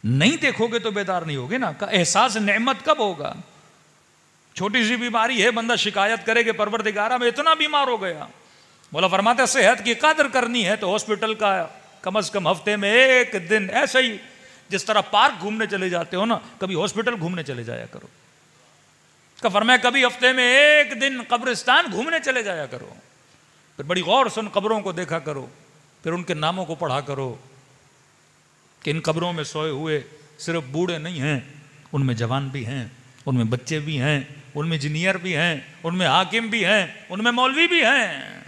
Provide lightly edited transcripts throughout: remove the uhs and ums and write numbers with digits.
نہیں دیکھو گے تو بیدار نہیں ہوگے نا. کا احساس نعمت کب ہوگا؟ چھوٹی سی بیماری ہے, بندہ شکایت کرے کہ پروردگارا میں اتنا بیمار ہو گیا. مولا فرماتا ہے صحت کی قدر کرنی ہے تو ہاسپٹل کا کم از کم ہفتے میں ایک دن, ایسے ہی جس طرح پارک گھومنے چلے جاتے ہو نا, کبھی ہاسپٹل گھومنے چلے جایا کرو. اس کا فرمایا کبھی ہفتے میں ایک دن قبرستان گھومنے چلے جایا کرو. پھر بڑی غور سے ان قبروں کو دیکھا کرو, پھر ان کے ناموں کو پڑھا کرو کہ ان قبروں میں سوئے ہوئے صرف بوڑھے نہیں ہیں, ان میں جوان بھی ہیں, ان میں بچے بھی ہیں, ان میں انجینئر بھی ہیں, ان میں حاکم بھی ہیں, ان میں مولوی بھی ہیں.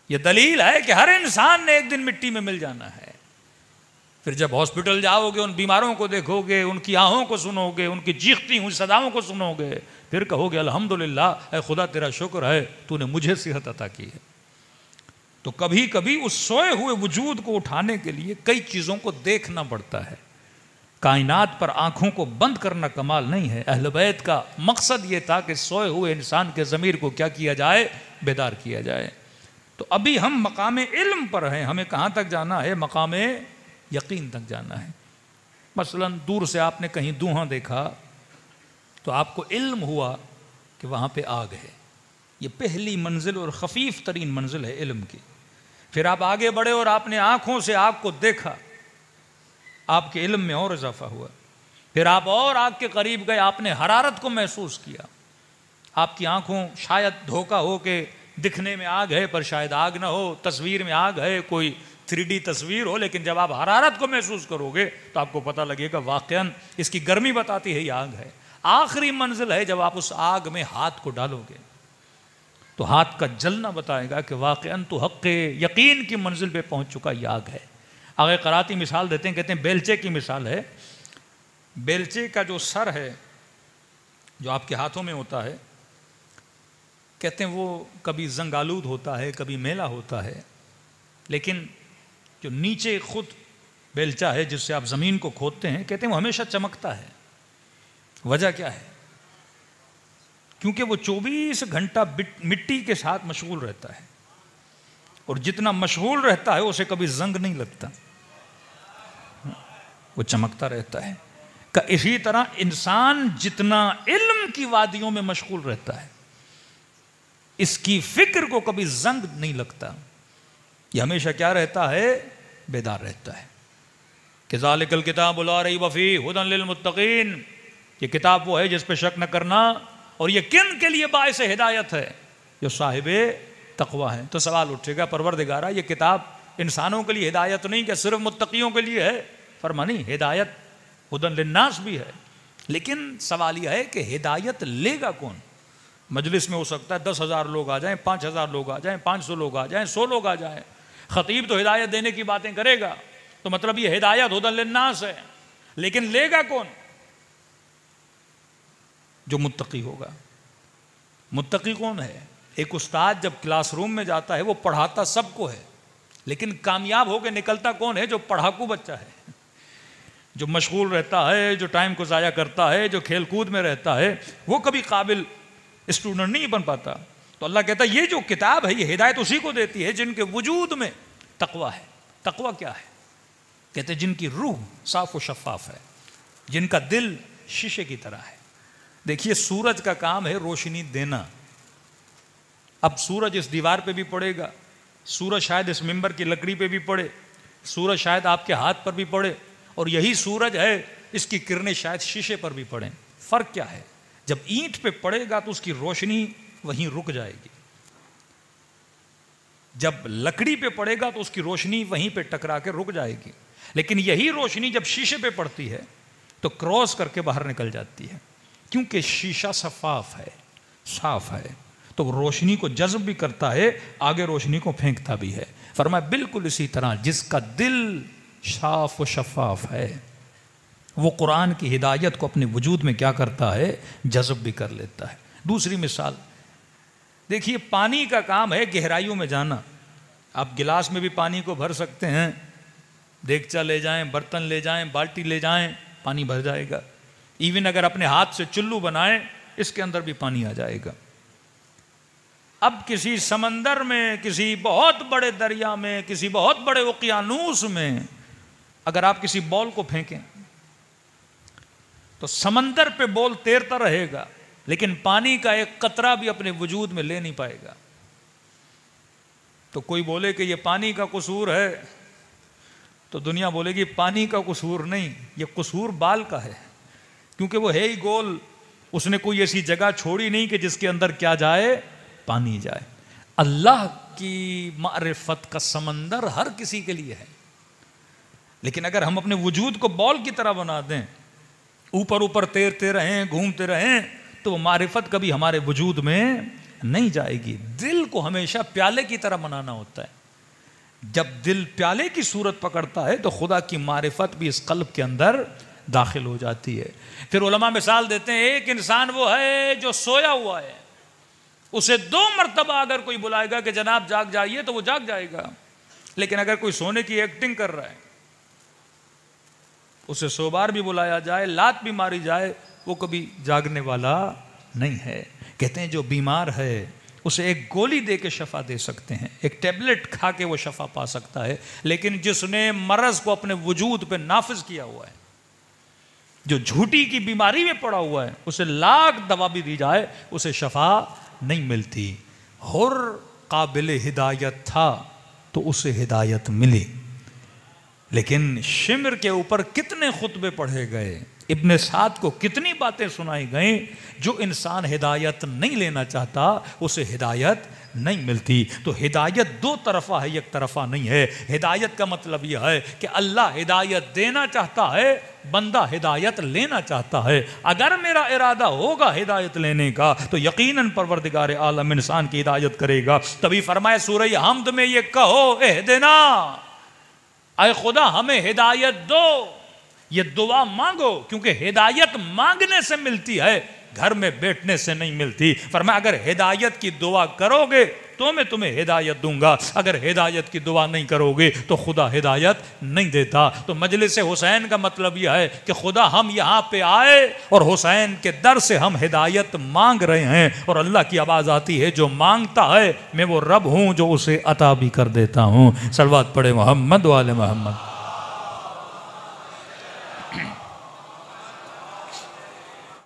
یہ دلیل ہے کہ ہر انسان نے ایک دن مٹی میں مل جانا ہے. پھر جب ہاسپٹل جاؤ گے, ان بیماروں کو دیکھو گے, ان کی آہوں کو سنو گے, ان کی چیختی ہوئی صداؤں کو سنو گے, پھر کہو گے الحمدللہ اے خدا تیرا شکر ہے تو نے مجھے صحت عطا کی ہے. تو کبھی کبھی اس سوئے ہوئے وجود کو اٹھانے کے لیے کئی چیزوں کو دیکھنا پڑتا ہے. کائنات پر آنکھوں کو بند کرنا کمال نہیں ہے. اہل بیت کا مقصد یہ تھا کہ سوئے ہوئے انسان کے ضمیر کو کیا کیا جائے؟ بیدار کیا جائے. تو ابھی ہم مقام علم پر ہیں, ہمیں کہاں تک جانا ہے؟ مقام یقین تک جانا ہے. مثلا دور سے آپ نے کہیں دھواں دیکھا تو آپ کو علم ہوا کہ وہاں پہ آگ ہے. یہ پہلی منزل اور خفیف ترین منزل ہے علم کی. پھر آپ آگے بڑھے اور آپ نے آنکھوں سے آگ کو دیکھا, آپ کے علم میں اور اضافہ ہوا. پھر آپ اور آگ کے قریب گئے, آپ نے حرارت کو محسوس کیا. آپ کی آنکھوں شاید دھوکہ ہو کہ دکھنے میں آگ ہے پر شاید آگ نہ ہو, تصویر میں آگ ہے, کوئی 3D تصویر ہو, لیکن جب آپ حرارت کو محسوس کرو گے تو آپ کو پتہ لگے گا واقعاً اس کی گرمی بتاتی ہے یہ آگ ہے. آخری منزل ہے جب آپ اس آگ میں ہاتھ کو ڈالو گے تو ہاتھ کا جلنا بتائے گا کہ واقعاً تو حق یقین کی منزل پہ پہنچ چکا, یہ آگ ہے. آگے قراتی مثال دیتے ہیں, کہتے ہیں بیلچے کی مثال ہے. بیلچے کا جو سر ہے جو آپ کے ہاتھوں میں ہوتا ہے, کہتے ہیں وہ کبھی زنگ آلود ہوتا ہے, کبھی میلا ہوتا ہے, لیکن جو نیچے خود بیلچا ہے جس سے آپ زمین کو کھودتے ہیں, کہتے ہیں وہ ہمیشہ چمکتا ہے. وجہ کیا ہے؟ کیونکہ وہ 24 گھنٹہ مٹی کے ساتھ مشغول رہتا ہے, اور جتنا مشغول رہتا ہے اسے کبھی زنگ نہیں لگتا, وہ چمکتا رہتا ہے. کہ اسی طرح انسان جتنا علم کی وادیوں میں مشغول رہتا ہے اس کی فکر کو کبھی زنگ نہیں لگتا, یہ ہمیشہ کیا رہتا ہے؟ بیدار رہتا ہے. کذالک الکتاب لا ریب فیہ ھدی للمتقین, یہ کتاب وہ ہے جس پہ شک نہ کرنا, اور یہ کن کے لیے باعث ہدایت ہے؟ جو صاحب تقوی ہیں. تو سوال اٹھے گا پروردگارا یہ کتاب انسانوں کے لیے ہدایت نہیں کہ صرف متقیوں کے لیے ہے؟ فرما نہیں, ہدایت ھدی للناس بھی ہے, لیکن سوال یہ ہے کہ ہدایت لے گا کون؟ مجلس میں ہو سکتا ہے 10,000 لوگ آ جائیں, 5,000 لوگ آ جائیں, 500 لوگ آ جائیں, 100 لوگ آ جائیں. خطیب تو ہدایت دینے کی باتیں کرے گا, تو مطلب یہ ہدایت ھدی للناس ہے, لیکن لے گا کون؟ جو متقی ہوگا. متقی کون ہے؟ ایک استاد جب کلاس روم میں جاتا ہے وہ پڑھاتا سب کو ہے, لیکن کامیاب ہو کے نکلتا کون ہے؟ جو پڑھاکو بچہ ہے, جو مشغول رہتا ہے, جو ٹائم کو ضائع کرتا ہے, جو کھیل کود میں رہتا ہے, وہ کبھی قابل اسٹوڈنٹ نہیں بن پاتا. تو اللہ کہتا ہے یہ جو کتاب ہے یہ ہدایت اسی کو دیتی ہے جن کے وجود میں تقوی ہے. تقوی کیا ہے؟ کہتے ہیں جن کی روح صاف و شفاف ہے, جن کا دل شیشے کی طرح ہے. دیکھیے سورج کا کام ہے روشنی دینا. اب سورج اس دیوار پہ بھی پڑے گا, سورج شاید اس ممبر کی لکڑی پہ بھی پڑے, سورج شاید آپ کے ہاتھ پر بھی پڑے, اور یہی سورج ہے اس کی کرنیں شاید شیشے پر بھی پڑیں. فرق کیا ہے؟ جب اینٹ پہ پڑے گا تو اس کی روشنی وہیں رک جائے گی, جب لکڑی پہ پڑے گا تو اس کی روشنی وہیں پہ ٹکرا کے رک جائے گی. لیکن یہی روشنی جب شیشے پہ پڑتی ہے تو کراس کر کے باہر نکل جاتی ہے, کیونکہ شیشہ شفاف ہے, صاف ہے, تو وہ روشنی کو جذب بھی کرتا ہے, آگے روشنی کو پھینکتا بھی ہے. فرمایا بالکل اسی طرح جس کا دل صاف و شفاف ہے وہ قرآن کی ہدایت کو اپنے وجود میں کیا کرتا ہے؟ جذب بھی کر لیتا ہے. دوسری مثال دیکھیے, پانی کا کام ہے گہرائیوں میں جانا. آپ گلاس میں بھی پانی کو بھر سکتے ہیں, دیگچا لے جائیں, برتن لے جائیں, بالٹی لے جائیں, پانی بھر جائے گا. ایون اگر اپنے ہاتھ سے چلو بنائیں اس کے اندر بھی پانی آ جائے گا. اب کسی سمندر میں, کسی بہت بڑے دریا میں, کسی بہت بڑے اوقیانوس میں اگر آپ کسی بال کو پھینکیں تو سمندر پہ بال تیرتا رہے گا، لیکن پانی کا ایک قطرہ بھی اپنے وجود میں لے نہیں پائے گا۔ تو کوئی بولے کہ یہ پانی کا قصور ہے، تو دنیا بولے گی پانی کا قصور نہیں، یہ قصور بال کا ہے، کیونکہ وہ ہے ہی گول، اس نے کوئی ایسی جگہ چھوڑی نہیں کہ جس کے اندر کیا جائے، پانی جائے۔ اللہ کی معرفت کا سمندر ہر کسی کے لیے ہے، لیکن اگر ہم اپنے وجود کو بال کی طرح بنا دیں، اوپر اوپر تیرتے رہیں، گھومتے رہیں، تو وہ معرفت کبھی ہمارے وجود میں نہیں جائے گی۔ دل کو ہمیشہ پیالے کی طرح بنانا ہوتا ہے۔ جب دل پیالے کی صورت پکڑتا ہے تو خدا کی معرفت بھی اس قلب کے اندر داخل ہو جاتی ہے۔ پھر علماء مثال دیتے ہیں، ایک انسان وہ ہے جو سویا ہوا ہے، اسے 2 مرتبہ اگر کوئی بلائے گا کہ جناب جاگ جائیے تو وہ جاگ جائے گا، لیکن اگر کوئی سونے کی ایکٹنگ کر رہا ہے، اسے 100 بار بھی بلایا جائے، لات بھی ماری جائے، وہ کبھی جاگنے والا نہیں ہے۔ کہتے ہیں جو بیمار ہے اسے ایک گولی دے کے شفا دے سکتے ہیں، ایک ٹیبلٹ کھا کے وہ شفا پا سکتا ہے، لیکن جس نے مرض کو اپنے وجود پہ نافذ کیا ہوا ہے، جو جھوٹی کی بیماری میں پڑا ہوا ہے، اسے لاکھ دوا بھی دی جائے اسے شفا نہیں ملتی۔ ہر قابل ہدایت تھا تو اسے ہدایت ملی، لیکن شمر کے اوپر کتنے خطبے پڑھے گئے، ابن سعد کو کتنی باتیں سنائی گئیں۔ جو انسان ہدایت نہیں لینا چاہتا اسے ہدایت نہیں ملتی۔ تو ہدایت 2 طرفہ ہے، ایک طرفہ نہیں ہے۔ ہدایت کا مطلب یہ ہے کہ اللہ ہدایت دینا چاہتا ہے، بندہ ہدایت لینا چاہتا ہے۔ اگر میرا ارادہ ہوگا ہدایت لینے کا تو یقیناً پروردگار عالم انسان کی ہدایت کرے گا۔ تبھی فرمائے سورہ حمد میں یہ کہو اہدنا، اے خدا ہمیں ہدایت دو۔ یہ دعا مانگو، کیونکہ ہدایت مانگنے سے ملتی ہے، گھر میں بیٹھنے سے نہیں ملتی۔ فرمایا اگر ہدایت کی دعا کرو گے تو میں تمہیں ہدایت دوں گا، اگر ہدایت کی دعا نہیں کرو گے تو خدا ہدایت نہیں دیتا۔ تو مجلس حسین کا مطلب یہ ہے کہ خدا ہم یہاں پہ آئے اور حسین کے در سے ہم ہدایت مانگ رہے ہیں، اور اللہ کی آواز آتی ہے جو مانگتا ہے میں وہ رب ہوں جو اسے عطا بھی کر دیتا ہوں۔ صلوات پڑھے محمد و آل محمد۔